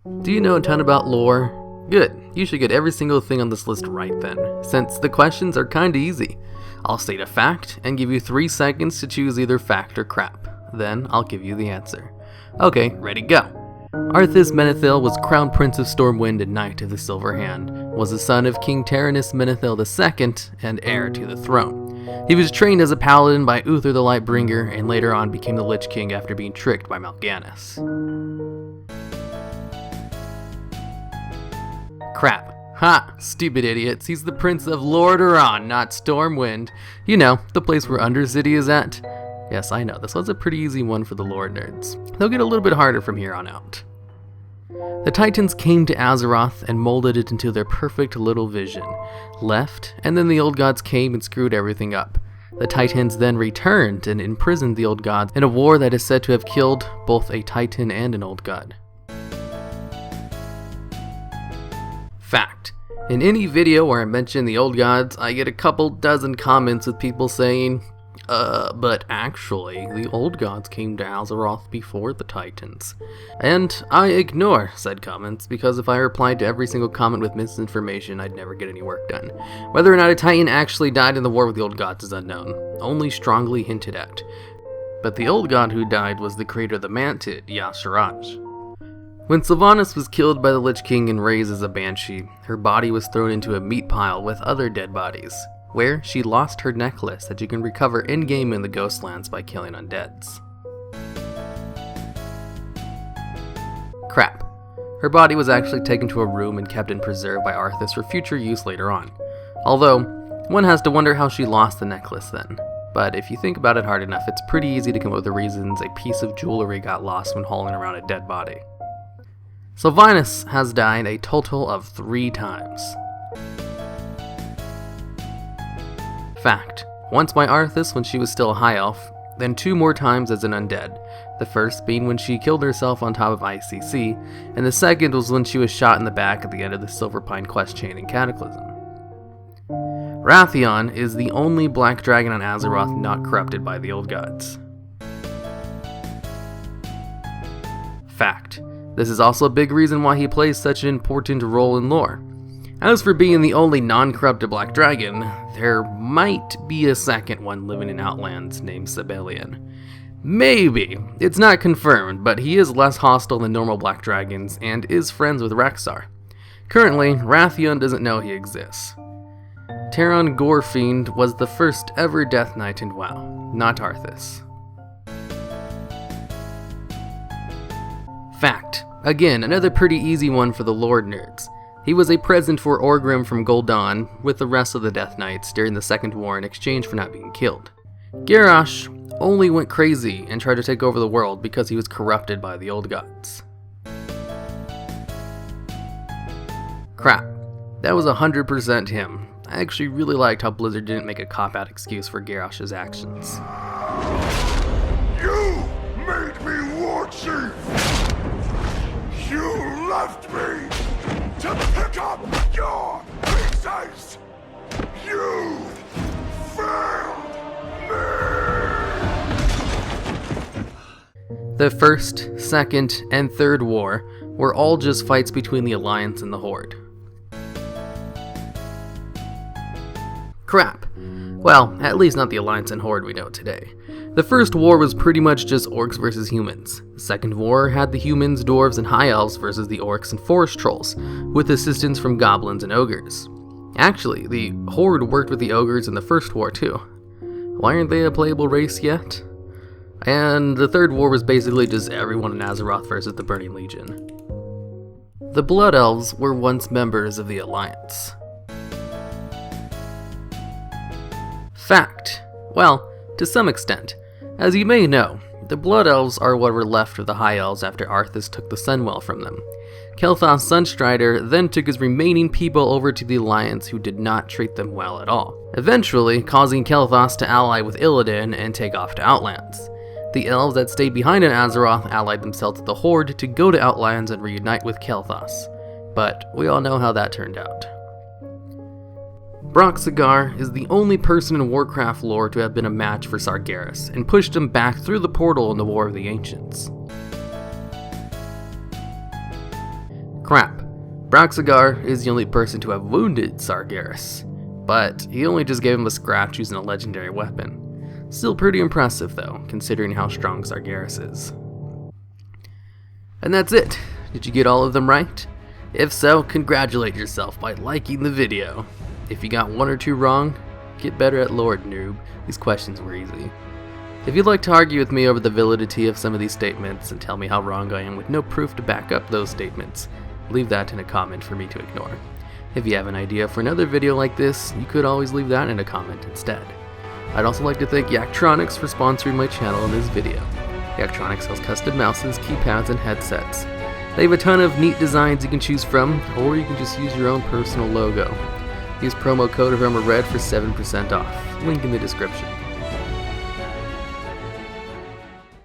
Do you know a ton about lore? Good, you should get every single thing on this list right then, since the questions are kinda easy. I'll state a fact and give you 3 seconds to choose either fact or crap. Then I'll give you the answer. Okay, ready, go. Arthas Menethil was Crown Prince of Stormwind and Knight of the Silver Hand, was the son of King Taranis Menethil II and heir to the throne. He was trained as a paladin by Uther the Lightbringer and later on became the Lich King after being tricked by Mal'Ganis. Crap. Ha! Stupid idiots. He's the Prince of Lordaeron, not Stormwind. You know, the place where Undercity is at. Yes, I know, this was a pretty easy one for the lore nerds. They'll get a little bit harder from here on out. The Titans came to Azeroth and molded it into their perfect little vision. Left, and then the Old Gods came and screwed everything up. The Titans then returned and imprisoned the Old Gods in a war that is said to have killed both a Titan and an Old God. Fact. In any video where I mention the Old Gods, I get a couple dozen comments with people saying, but actually, the Old Gods came to Azeroth before the Titans. And I ignore said comments, because if I replied to every single comment with misinformation, I'd never get any work done. Whether or not a Titan actually died in the war with the Old Gods is unknown, only strongly hinted at. But the Old God who died was the creator of the Mantid, Y'Shaarj. When Sylvanas was killed by the Lich King and raised as a banshee, her body was thrown into a meat pile with other dead bodies, where she lost her necklace that you can recover in-game in the Ghostlands by killing undeads. Crap. Her body was actually taken to a room and kept and preserved by Arthas for future use later on. Although, one has to wonder how she lost the necklace then. But if you think about it hard enough, it's pretty easy to come up with the reasons a piece of jewelry got lost when hauling around a dead body. Sylvanas has died a total of 3 times. Fact. Once by Arthas when she was still a high elf, then 2 more times as an undead, the first being when she killed herself on top of ICC, and the second was when she was shot in the back at the end of the Silverpine quest chain in Cataclysm. Wrathion is the only black dragon on Azeroth not corrupted by the Old Gods. Fact. This is also a big reason why he plays such an important role in lore. As for being the only non-corrupted black dragon, there might be a second one living in Outlands named Sibelian. Maybe. It's not confirmed, but he is less hostile than normal black dragons and is friends with Rexxar. Currently, Wrathion doesn't know he exists. Teron Gorefiend was the first ever Death Knight in WoW, not Arthas. Fact. Again, another pretty easy one for the lore nerds. He was a present for Orgrim from Gul'dan with the rest of the Death Knights during the Second War in exchange for not being killed. Garrosh only went crazy and tried to take over the world because he was corrupted by the Old Gods. Crap. That was 100% him. I actually really liked how Blizzard didn't make a cop-out excuse for Garrosh's actions. You made me war chief! You left me to pick up your pieces! You failed me! The First, Second, and Third War were all just fights between the Alliance and the Horde. Crap. Well, at least not the Alliance and Horde we know today. The First War was pretty much just orcs versus humans. The Second War had the humans, dwarves, and high elves versus the orcs and forest trolls, with assistance from goblins and ogres. Actually, the Horde worked with the ogres in the First War too. Why aren't they a playable race yet? And the Third War was basically just everyone in Azeroth versus the Burning Legion. The Blood Elves were once members of the Alliance. Fact. Well, to some extent. As you may know, the Blood Elves are what were left of the High Elves after Arthas took the Sunwell from them. Kel'Thas Sunstrider then took his remaining people over to the Alliance who did not treat them well at all, eventually causing Kel'Thas to ally with Illidan and take off to Outlands. The elves that stayed behind in Azeroth allied themselves to the Horde to go to Outlands and reunite with Kel'Thas, but we all know how that turned out. Broxigar is the only person in Warcraft lore to have been a match for Sargeras, and pushed him back through the portal in the War of the Ancients. Crap. Braxigar is the only person to have wounded Sargeras, but he only just gave him a scratch using a legendary weapon. Still pretty impressive though, considering how strong Sargeras is. And that's it. Did you get all of them right? If so, congratulate yourself by liking the video. If you got one or two wrong, get better at Lord Noob. These questions were easy. If you'd like to argue with me over the validity of some of these statements and tell me how wrong I am with no proof to back up those statements, leave that in a comment for me to ignore. If you have an idea for another video like this, you could always leave that in a comment instead. I'd also like to thank Yaktronics for sponsoring my channel in this video. Yaktronics sells custom mouses, keypads, and headsets. They have a ton of neat designs you can choose from, or you can just use your own personal logo. Use promo code hirumaredx for 7% off. Link in the description.